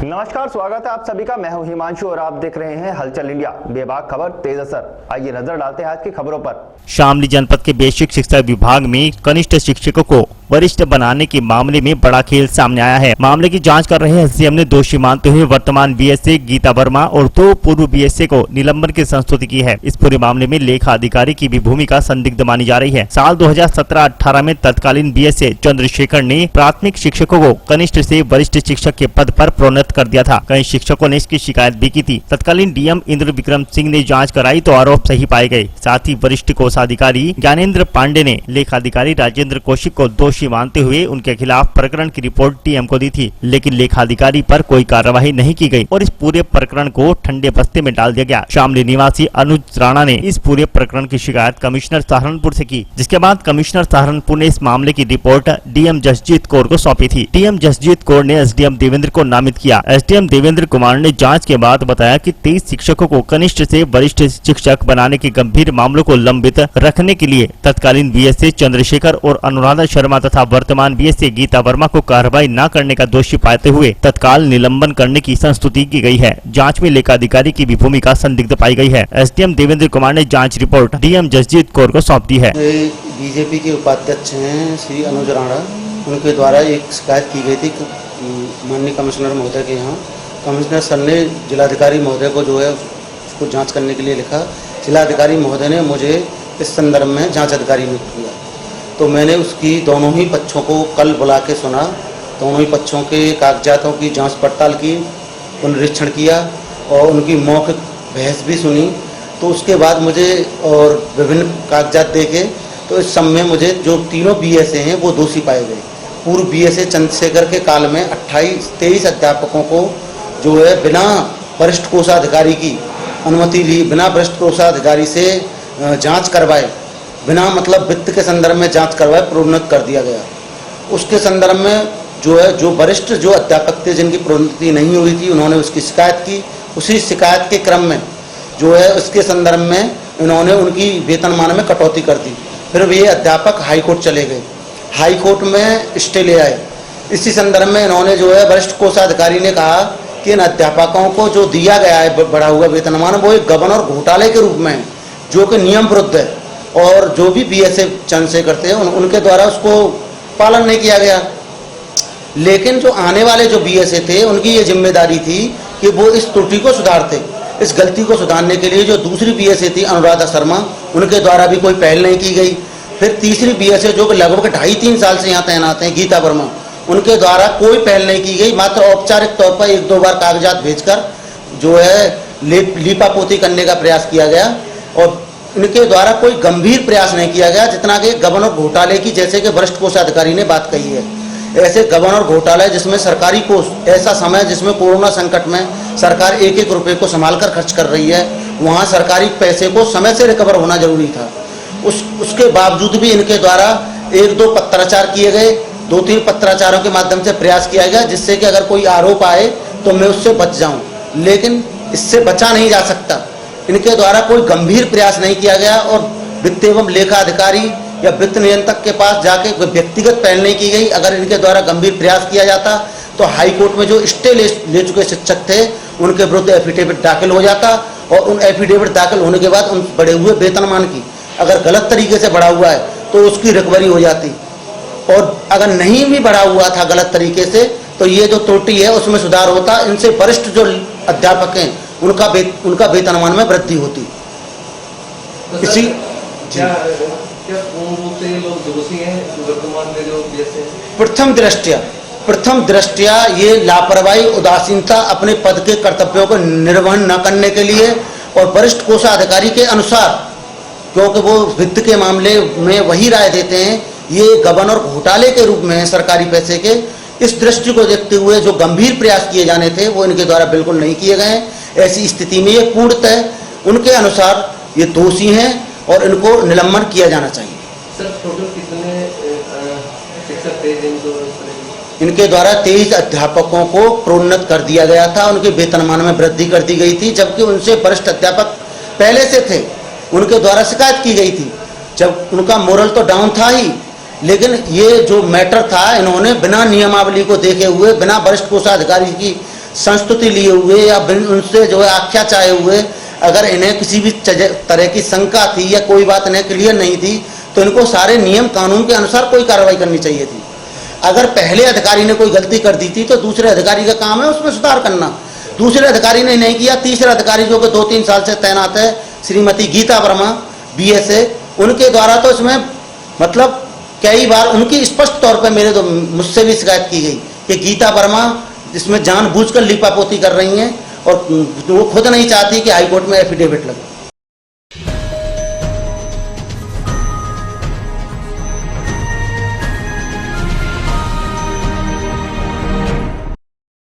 नमस्कार, स्वागत है आप सभी का। मैं हूं हिमांशु और आप देख रहे हैं हलचल इंडिया। बेबाक खबर तेज असर। आइए नजर डालते हैं आज की खबरों पर। शामली जनपद के बेसिक शिक्षा विभाग में कनिष्ठ शिक्षकों को वरिष्ठ बनाने के मामले में बड़ा खेल सामने आया है। मामले की जांच कर रहे एसडीएम ने दोषी मानते हुए वर्तमान बीएसए गीता वर्मा और 2 पूर्व बीएसए को निलंबन की संस्तुति की है। इस पूरे मामले में लेखा अधिकारी की भी भूमिका संदिग्ध मानी जा रही है। साल 2017-18 में तत्कालीन बीएसए चंद्रशेखर ने प्राथमिक शिक्षकों को कनिष्ठ से वरिष्ठ शिक्षक के पद पर प्रोन्नत कर दिया था। कई शिक्षकों ने इसकी शिकायत भी की थी। तत्कालीन डीएम इंद्र विक्रम सिंह ने जाँच कराई तो आरोप सही पाए गए। साथ ही वरिष्ठ कोषाधिकारी ज्ञानेंद्र पांडे ने लेखाधिकारी राजेंद्र कौशिक को दोषी मानते हुए उनके खिलाफ प्रकरण की रिपोर्ट डीएम को दी थी, लेकिन लेखाधिकारी पर कोई कार्यवाही नहीं की गई और इस पूरे प्रकरण को ठंडे बस्ते में डाल दिया गया। शामली निवासी अनुज राणा ने इस पूरे प्रकरण की शिकायत कमिश्नर सहारनपुर से की, जिसके बाद कमिश्नर सहारनपुर ने इस मामले की रिपोर्ट डीएम जसजीत कौर को सौंपी थी। डीएम जसजीत कौर ने एसडीएम देवेंद्र को नामित किया। एसडीएम देवेंद्र कुमार ने जाँच के बाद बताया कि 23 शिक्षकों को कनिष्ठ से वरिष्ठ शिक्षक बनाने के गंभीर मामलों को लंबित रखने के लिए तत्कालीन बीएसए चंद्रशेखर और अनुराधा शर्मा तथा वर्तमान बीएसए गीता वर्मा को कार्रवाई न करने का दोषी पाते हुए तत्काल निलंबन करने की संस्तुति की गई है। जांच में लेखाधिकारी की भी भूमिका संदिग्ध पाई गई है। एसडीएम देवेंद्र कुमार ने जांच रिपोर्ट डीएम जसजीत कौर को सौंप दी है। बीजेपी के उपाध्यक्ष हैं श्री अनुज राणा, उनके द्वारा एक शिकायत की गई थी माननीय कमिश्नर महोदय के यहाँ। कमिश्नर सर ने जिलाधिकारी महोदय को जो है उसको जाँच करने के लिए लिखा। जिलाधिकारी महोदय ने मुझे इस संदर्भ में जाँच अधिकारी नियुक्त किया, तो मैंने उसकी दोनों ही पक्षों को कल बुला के सुना। दोनों ही पक्षों के कागजातों की जांच पड़ताल की, पुनरीक्षण किया और उनकी मौखिक बहस भी सुनी। तो उसके बाद मुझे और विभिन्न कागजात देखे तो इस सब में मुझे जो तीनों बीएसए हैं वो दोषी पाए गए। पूर्व बीएसए चंद्रशेखर के काल में 23 अध्यापकों को जो है बिना वरिष्ठ कोषाधिकारी की अनुमति ली, बिना वरिष्ठ कोषाधिकारी से जाँच करवाए, बिना मतलब वित्त के संदर्भ में जांच करवाए प्रोन्नत कर दिया गया। उसके संदर्भ में जो है जो वरिष्ठ जो अध्यापक थे जिनकी प्रोन्नति नहीं हुई थी, उन्होंने उसकी शिकायत की। उसी शिकायत के क्रम में जो है उसके संदर्भ में इन्होंने उनकी वेतनमान में कटौती कर दी। फिर ये अध्यापक हाईकोर्ट चले गए, हाईकोर्ट में स्टे ले आए। इसी संदर्भ में इन्होंने जो है वरिष्ठ कोषाधिकारी ने कहा कि इन अध्यापकों को जो दिया गया है बढ़ा हुआ वेतनमान वो एक गबन और घोटाले के रूप में है, जो कि नियम विरुद्ध है और जो भी बीएसए चंद्रशेखर थे उनके द्वारा उसको पालन नहीं किया गया। लेकिन जो आने वाले जो बीएसए थे उनकी ये जिम्मेदारी थी कि वो इस त्रुटि को सुधारते। इस गलती को सुधारने के लिए जो दूसरी बीएसए थी अनुराधा शर्मा, उनके द्वारा भी कोई पहल नहीं की गई। फिर तीसरी बीएसए जो कि लगभग 2.5-3 साल से यहाँ तैनात हैं, गीता वर्मा, उनके द्वारा कोई पहल नहीं की गई। मात्र औपचारिक तौर पर 1-2 बार कागजात भेजकर जो है लीपापोती करने का प्रयास किया गया और इनके द्वारा कोई गंभीर प्रयास नहीं किया गया, जितना कि गबन और घोटाले की, जैसे कि वरिष्ठ कोषाधिकारी ने बात कही है। ऐसे गबन और घोटाले जिसमें सरकारी कोष, ऐसा समय जिसमें कोरोना संकट में सरकार 1-1 रुपये को संभाल कर खर्च कर रही है, वहाँ सरकारी पैसे को समय से रिकवर होना जरूरी था। उसके बावजूद भी इनके द्वारा 1-2 पत्राचार किए गए, 2-3 पत्राचारों के माध्यम से प्रयास किया गया जिससे कि अगर कोई आरोप आए तो मैं उससे बच जाऊँ, लेकिन इससे बचा नहीं जा सकता। इनके द्वारा कोई गंभीर प्रयास नहीं किया गया और वित्त एवं लेखा अधिकारी या वित्त नियंत्रक के पास जाके कोई व्यक्तिगत पहल नहीं की गई। अगर इनके द्वारा गंभीर प्रयास किया जाता तो हाईकोर्ट में जो स्टे ले चुके शिक्षक थे उनके विरुद्ध एफिडेविट दाखिल हो जाता और उन एफिडेविट दाखिल होने के बाद उन बढ़े हुए वेतनमान की, अगर गलत तरीके से बढ़ा हुआ है तो उसकी रिकवरी हो जाती, और अगर नहीं भी बढ़ा हुआ था गलत तरीके से तो ये जो त्रुटि है उसमें सुधार होता। इनसे वरिष्ठ जो अध्यापक हैं उनका वेतनमान में वृद्धि होती। तो इसी क्या पूर्ण रूप से ये लोग दोषी हैं वर्तमान में जो बीएसए? प्रथम दृष्टया ये लापरवाही, उदासीनता, अपने पद के कर्तव्यों को निर्वहन न करने के लिए और वरिष्ठ कोषाधिकारी के अनुसार, क्योंकि वो वित्त के मामले में वही राय देते हैं, ये गबन और घोटाले के रूप में है सरकारी पैसे के। इस दृष्टि को देखते हुए जो गंभीर प्रयास किए जाने थे वो इनके द्वारा बिल्कुल नहीं किए गए हैं। ऐसी स्थिति में ये पूर्णतः उनके अनुसार ये दोषी हैं और इनको निलंबन किया जाना चाहिए। सर, टोटल कितने शिक्षक थे जिनको इनके द्वारा 23 अध्यापकों को प्रोन्नत कर दिया गया था, उनके वेतनमान में वृद्धि कर दी गई थी, जबकि उनसे वरिष्ठ अध्यापक पहले से थे, उनके द्वारा शिकायत की गई थी। जब उनका मोरल तो डाउन था ही, लेकिन ये जो मैटर था इन्होंने बिना नियमावली को देखे हुए, बिना वरिष्ठ कोषाधिकारी की संस्तुति लिए हुए या उनसे जो है आख्या चाहे हुए, अगर इन्हें किसी भी तरह की शंका थी या कोई बात इन्हें क्लियर नहीं थी तो इनको सारे नियम कानून के अनुसार कोई कार्रवाई करनी चाहिए थी। अगर पहले अधिकारी ने कोई गलती कर दी थी तो दूसरे अधिकारी का काम है उसमें सुधार करना। दूसरे अधिकारी ने नहीं किया, तीसरे अधिकारी जो कि 2-3 साल से तैनात है, श्रीमती गीता वर्मा BSA, उनके द्वारा तो इसमें मतलब कई बार उनकी स्पष्ट तौर पर मुझसे भी शिकायत की गई कि गीता वर्मा इसमें जानबूझकर लिपापोती कर रही हैं और वो खुद नहीं चाहती कि हाईकोर्ट में एफिडेविट लगे।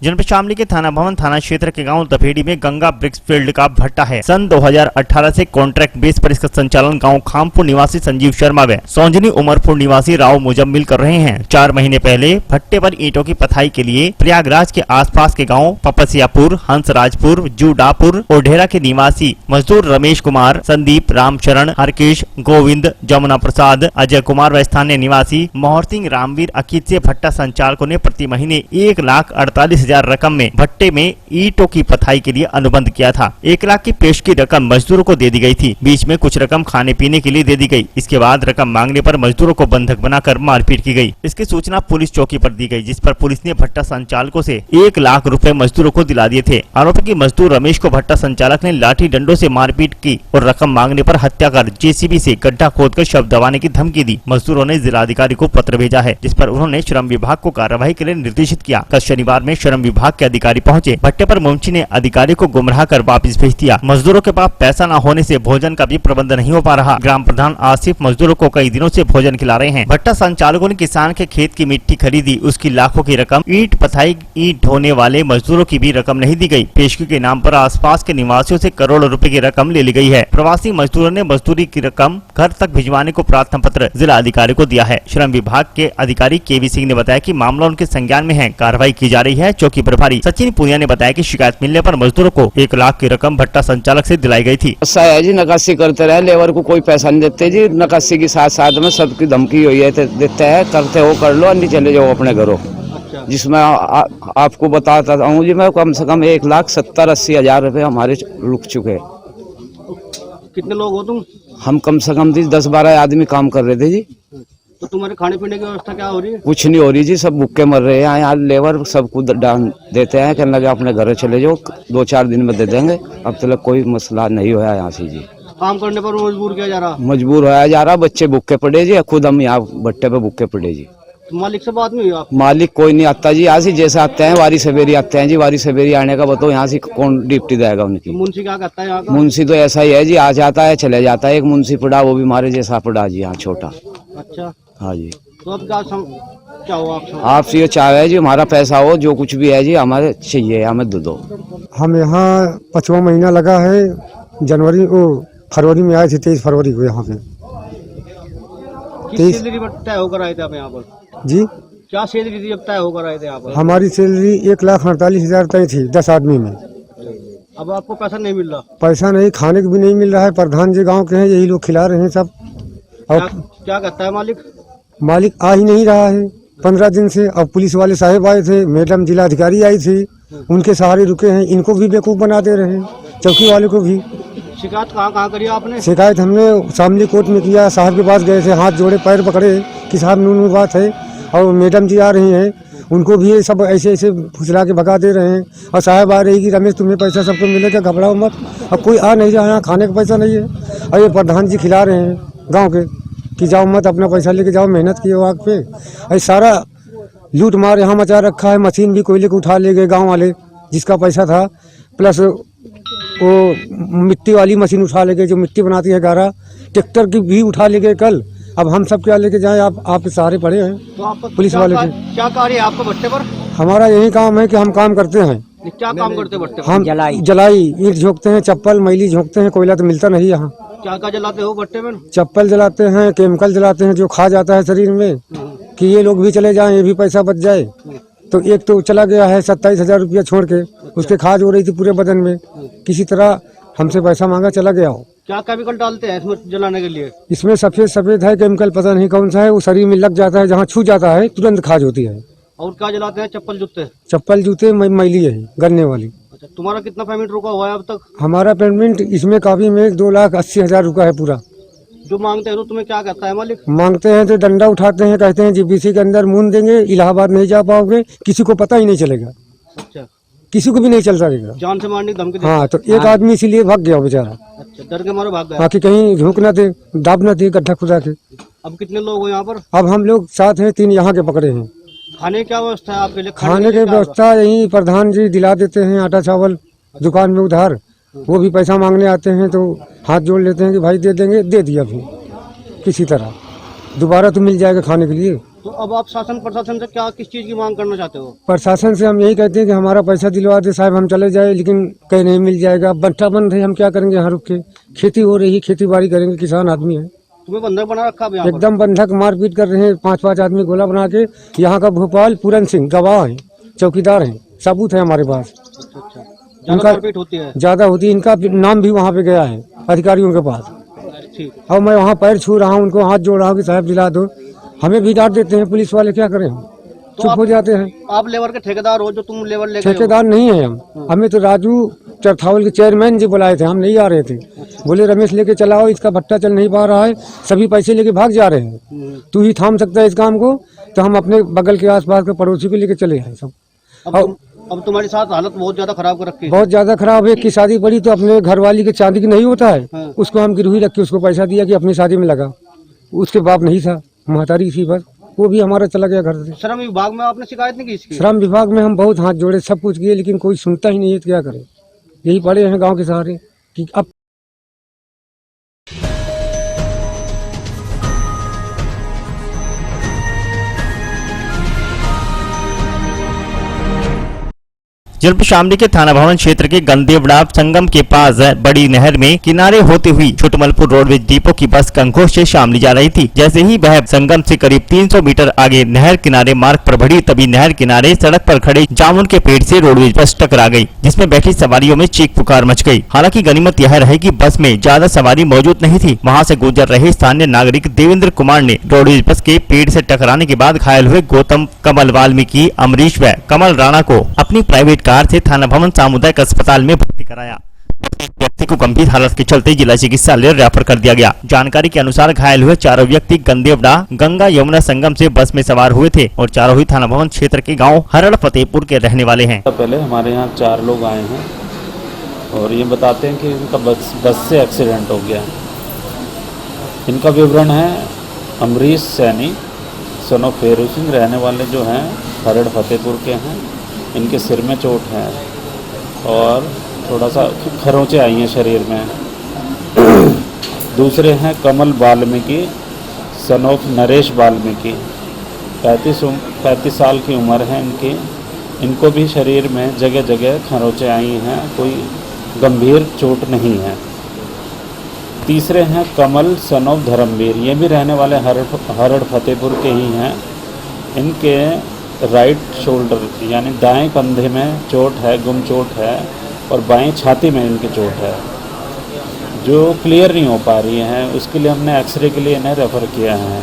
जनपद शामली के थाना भवन थाना क्षेत्र के गांव दफेड़ी में गंगा ब्रिक्स फील्ड का भट्टा है। सन 2018 से कॉन्ट्रैक्ट बेस पर इसका संचालन गांव खामपुर निवासी संजीव शर्मा व सौंजनी उमरपुर निवासी राव मुजम्मिल कर रहे हैं। 4 महीने पहले भट्टे पर ईंटों की पथाई के लिए प्रयागराज के आसपास के गाँव पपसियापुर, हंसराजपुर, जूडापुर और ढेरा के निवासी मजदूर रमेश कुमार, संदीप, रामचरण, हरकेश, गोविंद, जमुना प्रसाद, अजय कुमार व स्थानीय निवासी मोहर सिंह, रामवीर अकीत से भट्टा संचालकों ने प्रति महीने 1,48,000 रकम में भट्टे में ईंटों की पथाई के लिए अनुबंध किया था। 1 लाख की पेश की रकम मजदूरों को दे दी गई थी। बीच में कुछ रकम खाने पीने के लिए दे दी गई। इसके बाद रकम मांगने पर मजदूरों को बंधक बनाकर मारपीट की गई। इसकी सूचना पुलिस चौकी पर दी गई, जिस पर पुलिस ने भट्टा संचालकों से 1 लाख रुपए मजदूरों को दिला दिए थे। आरोपी की मजदूर रमेश को भट्टा संचालक ने लाठी डंडों से मारपीट की और रकम मांगने पर हत्या कर JCB से गड्ढा खोदकर शव दबाने की धमकी दी। मजदूरों ने जिलाधिकारी को पत्र भेजा है, जिस पर उन्होंने श्रम विभाग को कार्रवाई के लिए निर्देशित किया। कल शनिवार में श्रम विभाग के अधिकारी पहुंचे। भट्टे पर मुंशी ने अधिकारी को गुमराह कर वापस भेज दिया। मजदूरों के पास पैसा न होने से भोजन का भी प्रबंध नहीं हो पा रहा। ग्राम प्रधान आसिफ मजदूरों को कई दिनों से भोजन खिला रहे हैं। भट्टा संचालकों ने किसान के खेत की मिट्टी खरीदी, उसकी लाखों की रकम, ईंट पथाई, ईंट ढोने वाले मजदूरों की भी रकम नहीं दी गई। पेशगी के नाम पर आसपास के निवासियों से करोड़ों रुपए की रकम ले ली गई है। प्रवासी मजदूरों ने मजदूरी की रकम घर तक भिजवाने को प्रार्थना पत्र जिला अधिकारी को दिया है। श्रम विभाग के अधिकारी KV सिंह ने बताया कि मामला उनके संज्ञान में है, कार्रवाई की जा रही है। चौकी प्रभारी सचिन पुनिया ने बताया कि शिकायत मिलने पर मजदूरों को 1 लाख की रकम भट्टा संचालक से दिलाई गई थी। ऐसा है जी, नकाशी करते रहे, लेबर को कोई पैसा नहीं देते जी। नकाशी के साथ साथ में सबकी धमकी हुई है, देते हैं, करते हो कर लो, नहीं चले जाओ अपने घरों। जिसमें आपको बताता हूँ जी, मैं कम से कम 1,70,80,000 रुपए हमारे रुक चुके हैं। कितने लोग हो तुम? हम कम से कम 10-12 आदमी काम कर रहे थे जी। तो तुम्हारे खाने पीने की व्यवस्था क्या हो रही है? कुछ नहीं हो रही जी, सब भूखे मर रहे हैं। यहाँ लेबर सबको डाल देते हैं, कहने लगे अपने घर चले जाओ, 2-4 दिन में दे देंगे। अब तक कोई मसला नहीं हुआ यहाँ से जी। काम करने पर मजबूर किया जा रहा? मजबूर होया जा रहा, बच्चे भूखे पड़े जी, खुद हम यहाँ भट्टे पे भूखे पड़े जी। मालिक से बात नहीं हुई आप? मालिक कोई नहीं आता जी, यहाँ से जैसे आते हैं वारी सवेरी आते हैं जी। वारी सवेरी आने का बताओ, यहाँ से कौन ड्यूटी देगा उनकी? मुंशी क्या कहता है यहाँ का? मुंशी तो ऐसा ही है जी, आ जाता है चले जाता है। एक मुंशी पड़ा, वो भी हमारे जैसा पड़ा जी, यहाँ छोटा। अच्छा, हाँ जी। तो अब क्या हो आपसे ये चाह है जी, हमारा पैसा हो, जो कुछ भी है जी हमारे चाहिए, हमें दो। हम यहाँ 5वां महीना लगा है, फरवरी में आए थे, 23 फरवरी को यहाँ पे। किस सैलरी तय होकर आए थे आप यहाँ पर जी? क्या सैलरी थी जब तय होकर आए थे यहाँ पर? हमारी सैलरी 1,48,000 तय थी 10 आदमी में। अब आपको पैसा नहीं मिल रहा? पैसा नहीं, खाने को भी नहीं मिल रहा है। प्रधान जी गांव के हैं, यही लोग खिला रहे हैं सब। और क्या कहता है मालिक? मालिक आ ही नहीं रहा है 15 दिन से। अब पुलिस वाले साहब आए थे, मैडम जिला अधिकारी आई थी, उनके सहारे रुके हैं। इनको भी बेवकूफ़ बना दे रहे हैं, चौकी वाले को भी। शिकायत कहाँ करी आपने? शिकायत हमने शामली कोर्ट में किया, साहब के पास गए थे, हाथ जोड़े पैर पकड़े कि साहब नून बात है। और मैडम जी आ रही हैं, उनको भी ये सब ऐसे फुसला के भगा दे रहे हैं। और साहब आ रही कि रमेश तुम्हें पैसा सबको मिलेगा, घबराओ मत। अब कोई आ नहीं रहा, यहाँ खाने का पैसा नहीं है। और ये प्रधान जी खिला रहे हैं गाँव के कि जाओ मत, अपना पैसा लेके जाओ, मेहनत किए आग पे। ऐसा सारा लूट मार यहाँ मचा रखा है। मशीन भी कोयले को उठा ले गए गाँव वाले, जिसका पैसा था। प्लस वो मिट्टी वाली मशीन उठा ले गए, जो मिट्टी बनाती है गारा। ट्रैक्टर की भी उठा ले गए कल। अब हम सब क्या लेके जाएं? आप सहारे पड़े हैं तो पुलिस वाले के। क्या कार्य है आपका भट्टे पर? हमारा यही काम है कि हम काम करते हैं। क्या काम करते हैं भट्टे पर? हम जलाई ईंट झोंकते हैं, चप्पल मैली झोंकते हैं। कोयला तो मिलता नहीं यहाँ। क्या जलाते हो भट्टे में? चप्पल जलाते हैं, केमिकल जलाते हैं, जो खा जाता है शरीर में, कि ये लोग भी चले जाएं, ये भी पैसा बच जाए। तो एक तो चला गया है 27,000 रुपया छोड़ के, उसके खाज हो रही थी पूरे बदन में। किसी तरह हमसे पैसा मांगा, चला गया हो। क्या केमिकल डालते हैं इसमें जलाने के लिए? इसमें सफेद है केमिकल, पता नहीं कौन सा है। वो शरीर में लग जाता है, जहाँ छू जाता है तुरंत खाज होती है। और क्या जलाते हैं? चप्पल जूते? चप्पल जूते मैली है गन्ने वाली। अच्छा, तुम्हारा कितना पेमेंट रुका हुआ है अब तक? हमारा पेमेंट इसमें काफी में 2,80,000 रुका है पूरा। जो मांगते हैं तो तुम्हें क्या कहता है मालिक? मांगते हैं तो डंडा उठाते हैं, कहते हैं जीपीसी के अंदर मून देंगे, इलाहाबाद नहीं जा पाओगे, किसी को पता ही नहीं चलेगा, अच्छा, किसी को भी नहीं चल सकेगा। जान से मारने की धमकी देते? हाँ, तो एक आदमी इसीलिए भाग गया बेचारा। अच्छा, डर के मारे भाग गया। बाकी कहीं झोंक न दे, दाब न दे गड्ढा खुदा के। अब कितने लोग हो यहाँ पर? अब हम लोग 7 हैं, 3 यहाँ के पकड़े हैं। खाने की क्या व्यवस्था है आपके लिए? खाने की क्या होगा? व्यवस्था यही प्रधान जी दिला देते हैं, आटा चावल दुकान में उधार। वो भी पैसा मांगने आते हैं तो हाथ जोड़ लेते हैं कि भाई दे देंगे, दे दिया फिर किसी तरह, दोबारा तो मिल जाएगा खाने के लिए। तो अब आप शासन प्रशासन से क्या किस चीज की मांग करना चाहते हो? प्रशासन से हम यही कहते हैं कि हमारा पैसा दिलवा दे साहब, हम चले जाए, लेकिन कहीं नहीं मिल जाएगा। बंटा बंद है, हम क्या करेंगे यहाँ रुक के? खेती हो रही है, खेती बाड़ी करेंगे, किसान आदमी है। तुम्हें बंधक बना रखा है यहाँ पर? एकदम बंधक, मारपीट कर रहे हैं, 5-5 आदमी गोला बना के। यहाँ का भोपाल पूरन सिंह गवाह है, चौकीदार है, सबूत है हमारे पास। अच्छा अच्छा, ज्यादा मारपीट होती है? ज्यादा होती है, इनका नाम भी वहाँ पे गया है अधिकारियों के पास। ठीक। और मैं वहाँ पैर छू रहा हूँ, उनको हाथ जोड़ रहा हूँ कि साहब दिला दो। हमें भी डांट देते हैं पुलिस वाले, क्या करें हम, चुप हो जाते हैं। आप लेबर के ठेकेदार हो? जो तुम लेबर लेके ठेकेदार नहीं है हम, हमें तो राजू चरथावल के चेयरमैन जी बुलाए थे, हम नहीं आ रहे थे। बोले रमेश लेके चलाओ, इसका भट्टा चल नहीं पा रहा है, सभी पैसे लेके भाग जा रहे हैं, तू ही थाम सकता है इस काम को। तो हम अपने बगल के आसपास के पड़ोसी को लेके चले आए सब। अब तुम्हारे साथ हालत बहुत ज्यादा खराब कर रखी है। बहुत ज्यादा खराब है। कि शादी पड़ी तो अपने घरवाली के चांदी की नहीं होता है, उसको हम गिरवी रख के उसको पैसा दिया कि अपनी शादी में लगा। उसके बाप नहीं था, महतारी थी, बस वो भी हमारा चला गया घर से। श्रम विभाग में आपने शिकायत नहीं की इसकी? श्रम विभाग में हम बहुत हाथ जोड़े, सब कुछ किए, लेकिन कोई सुनता ही नहीं है, तो क्या करें? यही पड़े हैं गांव के सहारे कि अब जनपद शामली के थाना भवन क्षेत्र के गंदेवड़ा संगम के पास बड़ी नहर में किनारे होते हुई छोटमलपुर रोडवेज डिपो की बस कंकोश से शामली जा रही थी। जैसे ही वह संगम से करीब 300 मीटर आगे नहर किनारे मार्ग पर बढ़ी, तभी नहर किनारे सड़क पर खड़े जामुन के पेड़ से रोडवेज बस टकरा गई, जिसमें बैठी सवारियों में चीख पुकार मच गई। हालांकि गनीमत यह रही कि बस में ज्यादा सवारी मौजूद नहीं थी। वहां से गुजर रहे स्थानीय नागरिक देवेंद्र कुमार ने रोडवेज बस के पेड़ से टकराने के बाद घायल हुए गौतम, कमल वाल्मीकि, अमरीश व कमल राणा को अपनी प्राइवेट कार से थाना भवन सामुदायिक अस्पताल में भर्ती कराया। एक व्यक्ति को गंभीर हालत के चलते जिला चिकित्सालय रेफर कर दिया गया। जानकारी के अनुसार घायल हुए चारों व्यक्ति गंदेवड़ा गंगा यमुना संगम से बस में सवार हुए थे और चारों ही थाना भवन क्षेत्र के गांव हरड़ फतेहपुर के रहने वाले हैं। पहले हमारे यहाँ 4 लोग आए हैं और ये बताते हैं कि इनका बस से एक्सीडेंट हो गया। इनका विवरण है अमरीश सैनी सन ऑफ फेरू सिंह, रहने वाले जो हैं हरड़ फतेहपुर के हैं। इनके सिर में चोट है और थोड़ा सा खरोंचे आई हैं शरीर में। दूसरे हैं कमल वाल्मीकि सन ऑफ नरेश वाल्मीकि, 35 साल की उम्र है इनकी। इनको भी शरीर में जगह जगह खरोंचे आई हैं, कोई गंभीर चोट नहीं है। तीसरे हैं कमल सन ऑफ धर्मवीर, ये भी रहने वाले हरड़ फतेहपुर के ही हैं। इनके राइट शोल्डर यानी दाएं कंधे में चोट है, गुम चोट है, और बाएं छाती में इनकी चोट है जो क्लियर नहीं हो पा रही है। उसके लिए हमने एक्सरे के लिए इन्हें रेफ़र किया है।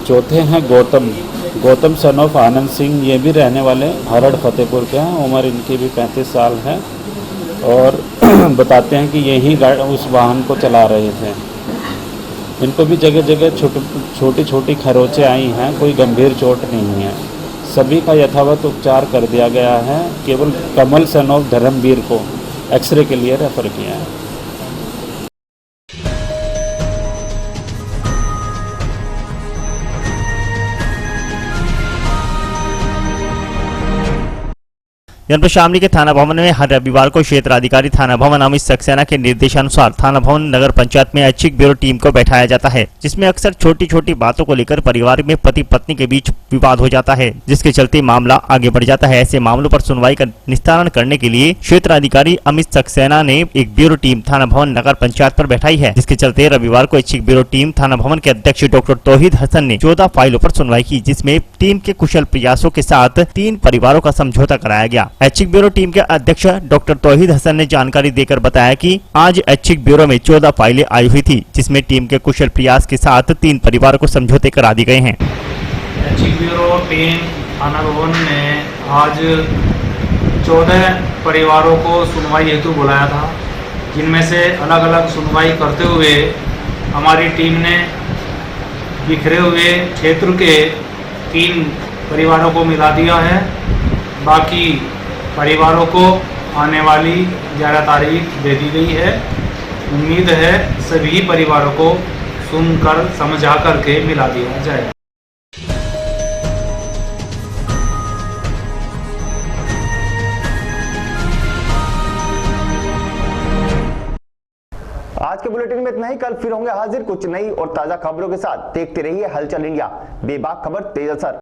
चौथे हैं गौतम सन ऑफ आनंद सिंह, ये भी रहने वाले हरड़ फतेहपुर के हैं। उम्र इनकी भी 35 साल है और बताते हैं कि यही उस वाहन को चला रहे थे। इनको भी जगह जगह छोटी छोटी खरोंचे आई हैं, कोई गंभीर चोट नहीं है। सभी का यथावत उपचार कर दिया गया है। केवल कमल सन ऑफ धर्मवीर को एक्सरे के लिए रेफर किया है। जनपद शामली के थाना भवन में हर रविवार को क्षेत्राधिकारी थाना भवन अमित सक्सेना के निर्देशानुसार थाना भवन नगर पंचायत में ऐच्छिक ब्यूरो टीम को बैठाया जाता है, जिसमें अक्सर छोटी छोटी बातों को लेकर परिवार में पति पत्नी के बीच विवाद हो जाता है, जिसके चलते मामला आगे बढ़ जाता है। ऐसे मामलों पर सुनवाई का निस्तारण करने के लिए क्षेत्राधिकारी अमित सक्सेना ने एक ब्यूरो टीम थाना भवन नगर पंचायत पर बैठाई है, जिसके चलते रविवार को ऐच्छिक ब्यूरो टीम थाना भवन के अध्यक्ष डॉक्टर तौहीद हसन ने 14 फाइलों पर सुनवाई की, जिसमें टीम के कुशल प्रयासों के साथ 3 परिवारों का समझौता कराया गया। ऐच्छिक ब्यूरो टीम के अध्यक्ष डॉक्टर तौहीद हसन ने जानकारी देकर बताया कि आज ऐच्छिक ब्यूरो में 14 फाइलें आई हुई थी, जिसमें टीम के कुशल प्रयास के साथ 3 परिवारों को समझौते करा दिए गए हैं। डिस्ट्रिक्ट ब्यूरो टीम थाना भवन ने आज 14 परिवारों को सुनवाई हेतु बुलाया था, जिनमें से अलग अलग सुनवाई करते हुए हमारी टीम ने बिखरे हुए क्षेत्र के 3 परिवारों को मिला दिया है। बाकी परिवारों को आने वाली 11 तारीख दे दी गई है। उम्मीद है सभी परिवारों को सुनकर समझा करके मिला दिया जाएगा। आज के बुलेटिन में इतना ही। कल फिर होंगे हाजिर कुछ नई और ताजा खबरों के साथ। देखते रहिए हलचल इंडिया, बेबाक खबर तेज असर।